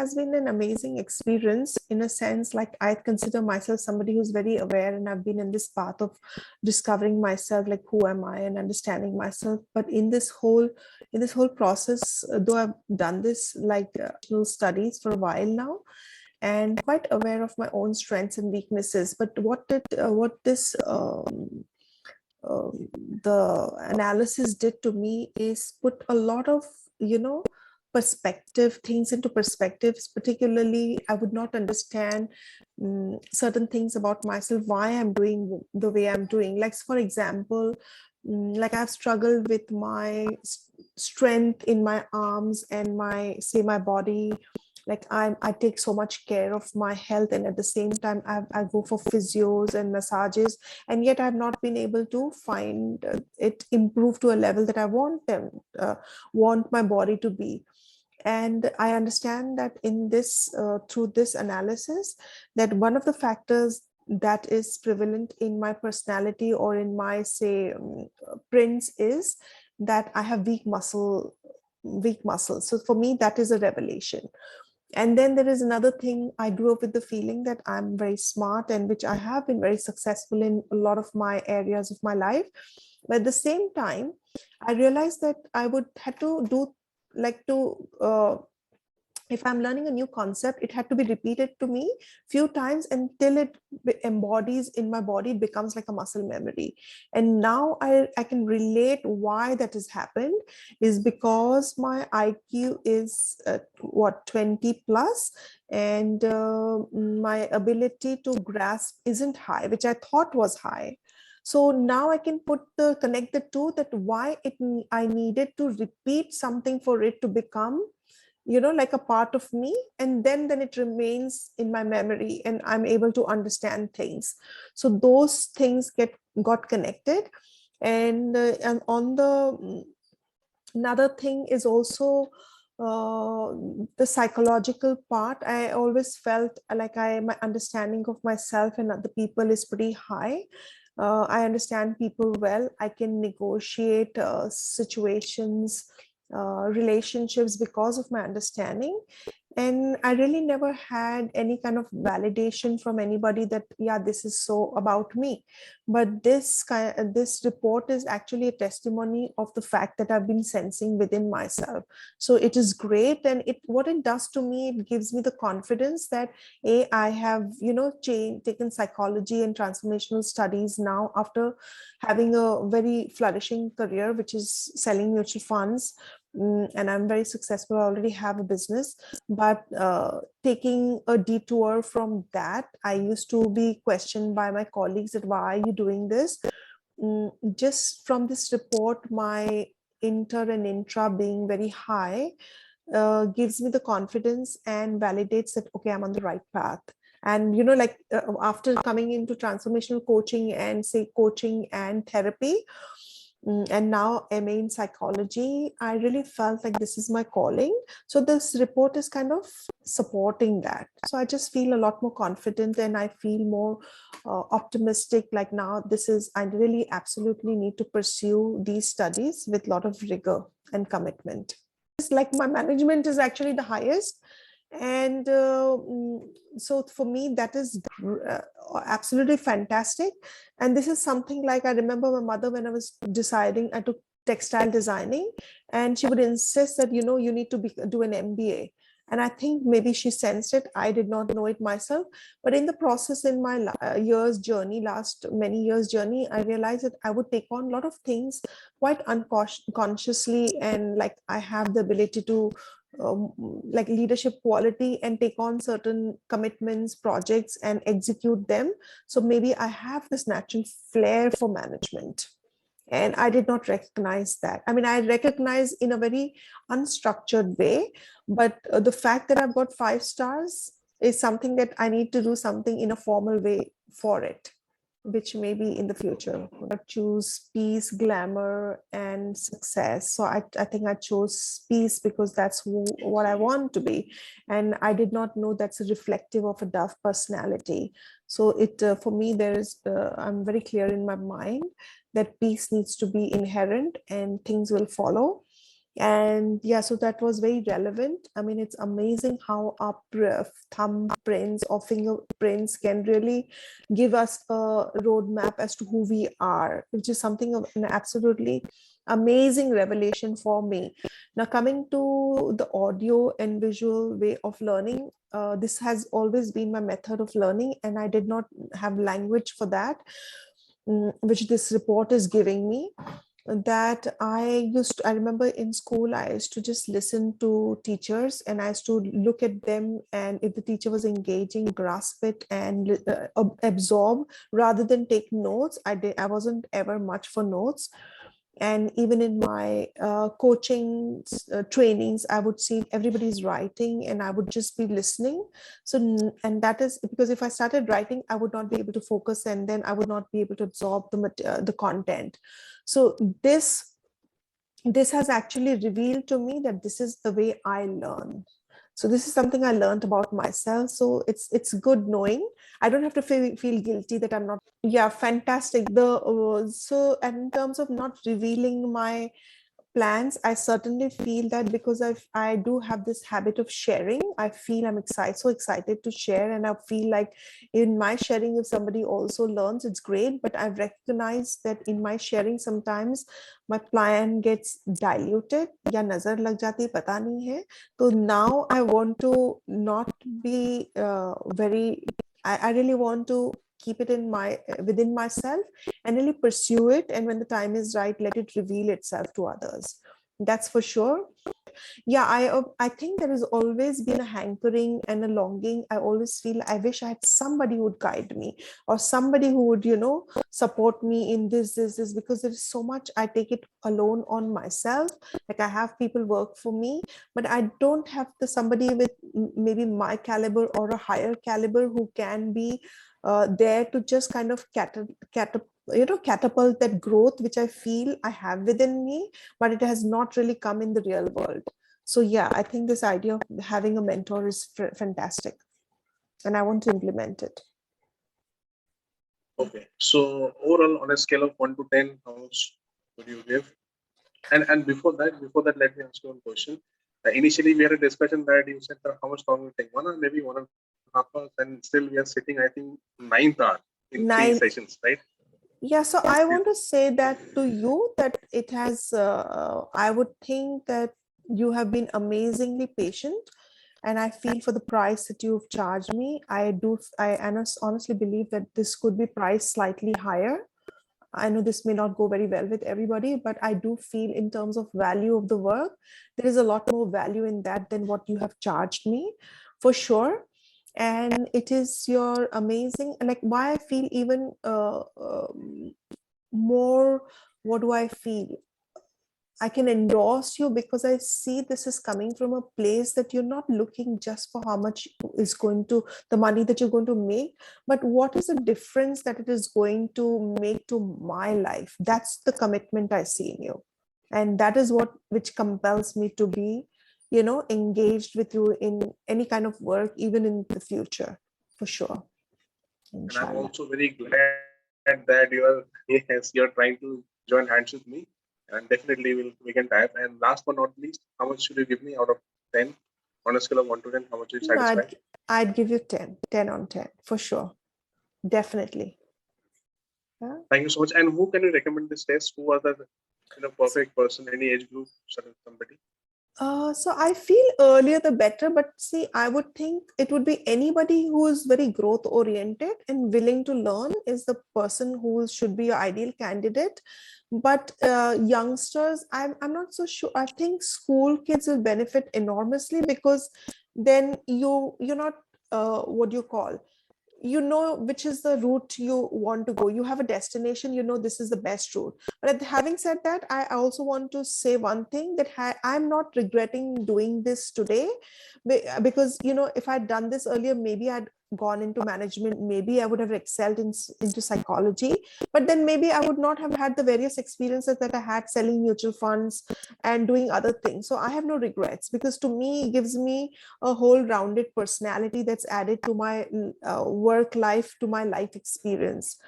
has been an amazing experience in a sense. Like, I consider myself somebody who's very aware, and I've been in this path of discovering myself, like who am I and understanding myself. But in this whole process, though I've done this like studies for a while now, and quite aware of my own strengths and weaknesses. But what this the analysis did to me is put a lot of, perspective things into perspectives. Particularly, I would not understand certain things about myself, why I'm doing the way I'm doing. Like, for example, like, I've struggled with my strength in my arms and my body. Like, I take so much care of my health, and at the same time I go for physios and massages, and yet I've not been able to find it improve to a level that I want my body to be. And I understand that in this through this analysis, that one of the factors that is prevalent in my personality or in my, say, prints is that I have weak muscles. So for me, that is a revelation. And then there is another thing. I grew up with the feeling that I'm very smart, and which I have been very successful in a lot of my areas of my life. But at the same time, I realized that I would had to do, like, to if I'm learning a new concept, it had to be repeated to me few times until it embodies in my body. It becomes like a muscle memory. And now I can relate why that has happened, is because my IQ is 20 plus, and my ability to grasp isn't high, which I thought was high. So now I can connect the two, that why I needed to repeat something for it to become, like a part of me, and then it remains in my memory, and I'm able to understand things. So those things got connected. And on the another thing is also the psychological part. I always felt like my understanding of myself and other people is pretty high. I understand people well. I can negotiate situations, relationships, because of my understanding. And I really never had any kind of validation from anybody that, yeah, this is so about me. But this report is actually a testimony of the fact that I've been sensing within myself. So it is great. And what it does to me, it gives me the confidence that I have, taken psychology and transformational studies now, after having a very flourishing career, which is selling mutual funds. And I'm very successful. I already have a business. But taking a detour from that, I used to be questioned by my colleagues that, why are you doing this? Just from this report, my inter and intra being very high gives me the confidence and validates that, okay, I'm on the right path. And like, after coming into transformational coaching and, say, coaching and therapy, and now MA in psychology, I really felt like this is my calling. So this report is kind of supporting that. So I just feel a lot more confident, and I feel more optimistic. Like, now I really absolutely need to pursue these studies with a lot of rigor and commitment. It's like my management is actually the highest. And so for me, that is absolutely fantastic. And this is something, like, I remember my mother, when I was deciding, I took textile designing, and she would insist that, you need to do an MBA. And I think maybe she sensed it. I did not know it myself. But in the process, in my last many years journey, I realized that I would take on a lot of things quite unconsciously. And like, I have the ability to like leadership quality, and take on certain commitments, projects, and execute them. So maybe I have this natural flair for management. And I did not recognize that. I mean, I recognize in a very unstructured way, but the fact that I've got 5 stars is something that I need to do something in a formal way for it, which may be in the future. I choose peace, glamour, and success. So I think I chose peace because that's what I want to be. And I did not know that's a reflective of a Dove personality. So for me, I'm very clear in my mind that peace needs to be inherent, and things will follow. And yeah, so that was very relevant. I mean, it's amazing how our thumbprints or fingerprints can really give us a roadmap as to who we are, which is something of an absolutely amazing revelation for me. Now, coming to the audio and visual way of learning, this has always been my method of learning, and I did not have language for that, which this report is giving me. That I remember in school, I used to just listen to teachers and I used to look at them. And if the teacher was engaging, grasp it and absorb rather than take notes. I wasn't ever much for notes. And even in my coaching trainings, I would see everybody's writing and I would just be listening. So and that is because if I started writing, I would not be able to focus, and then I would not be able to absorb the content. So this has actually revealed to me that this is the way I learn. So this is something I learned about myself. So it's good knowing. I don't have to feel guilty that I'm not. Yeah, fantastic. The so and in terms of not revealing my plans, I certainly feel that because I do have this habit of sharing. I feel I'm so excited to share, and I feel like in my sharing, if somebody also learns, it's great. But I recognize that in my sharing, sometimes my plan gets diluted. या नजर लग जाती पता नहीं है. So now I want to not be very. I really want to keep it in my within myself and really pursue it. And when the time is right, let it reveal itself to others. That's for sure. Yeah, I think there has always been a hankering and a longing. I always feel I wish I had somebody who would guide me, or somebody who would, support me in this, because there is so much I take it alone on myself. Like I have people work for me, but I don't have the somebody with maybe my caliber or a higher caliber who can be there to just kind of catapult that growth which I feel I have within me, but it has not really come in the real world. So yeah, I think this idea of having a mentor is fantastic, and I want to implement it. Okay, so overall, on a scale of 1 to 10, how much would you give? And before that, let me ask you one question. Initially, we had a discussion that you said that how much time will take, 1 hour, maybe 1.5 hours, and still we are sitting, I think, ninth hour in 3 sessions, right? Yeah, so I want to say that to you that it has, I would think that you have been amazingly patient, and I feel for the price that you've charged me, I honestly believe that this could be priced slightly higher. I know this may not go very well with everybody, but I do feel in terms of value of the work, there is a lot more value in that than what you have charged me, for sure. And it is your amazing, like why I feel even more, what do I feel? I can endorse you because I see this is coming from a place that you're not looking just for how much is going to the money that you're going to make, but what is the difference that it is going to make to my life. That's the commitment I see in you. And that is what which compels me to be, engaged with you in any kind of work, even in the future, for sure. And I'm Inshallah. also very glad that you're trying to join hands with me, and definitely we can type. And last but not least, how much should you give me out of 10 on a scale of 1 to 10? How much are you No, satisfied? I'd give you 10 on 10 for sure. Definitely. Yeah. Thank you so much. And who can you recommend this test? Who are the perfect person, any age group, somebody? So I feel earlier the better, but see, I would think it would be anybody who is very growth oriented and willing to learn is the person who should be your ideal candidate. But youngsters, I'm not so sure. I think school kids will benefit enormously because then you're not what do you call, which is the route you want to go. You have a destination, this is the best route. But having said that, I also want to say one thing, that I'm not regretting doing this today, because if I'd done this earlier, maybe I'd gone into management, maybe I would have excelled into psychology, but then maybe I would not have had the various experiences that I had selling mutual funds and doing other things. So I have no regrets, because to me it gives me a whole rounded personality that's added to my work life, to my life experience.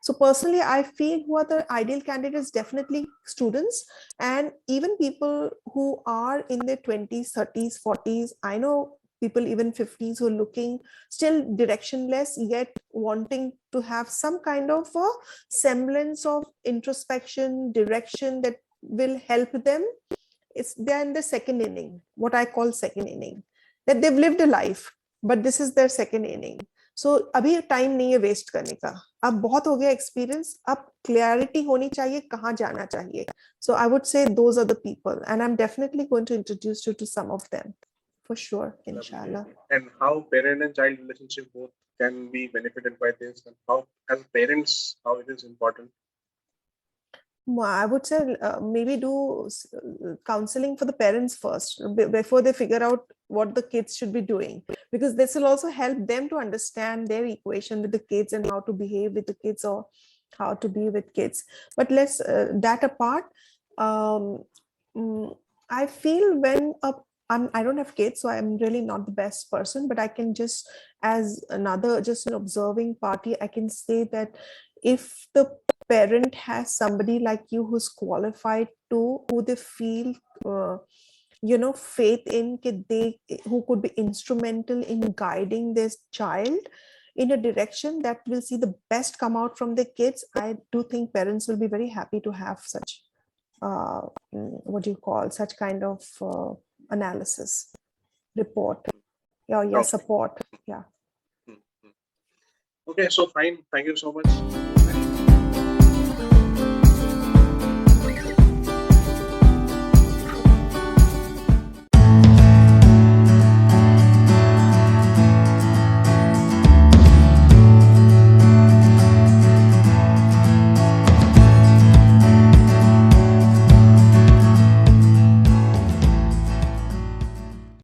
So personally, I feel who are the ideal candidates, definitely students, and even people who are in their 20s, 30s, 40s. I know people even 50s who are looking still directionless, yet wanting to have some kind of a semblance of introspection, direction that will help them. It's they're in the second inning, what I call second inning, that they've lived a life, but this is their second inning. So अभी time नहीं है waste करने का, अब बहुत हो गया experience, अब क्लैरिटी होनी चाहिए कहाँ जाना चाहिए. So I would say those are the people, and I'm definitely going to introduce you to some of them for sure, inshallah. And how parent and child relationship both can be benefited by this, and how as parents how it is important. I would say maybe do counseling for the parents first before they figure out what the kids should be doing, because this will also help them to understand their equation with the kids and how to behave with the kids or how to be with kids. But let's that apart. um, I feel when I don't have kids, so I'm really not the best person, but I can just, as another, just an observing party, I can say that if the parent has somebody like you who's qualified to, who they feel faith in, who could be instrumental in guiding this child in a direction that will see the best come out from the kids, I do think parents will be very happy to have such what do you call, such kind of analysis report. Yeah, Okay. support. Yeah. Okay, so fine. Thank you so much.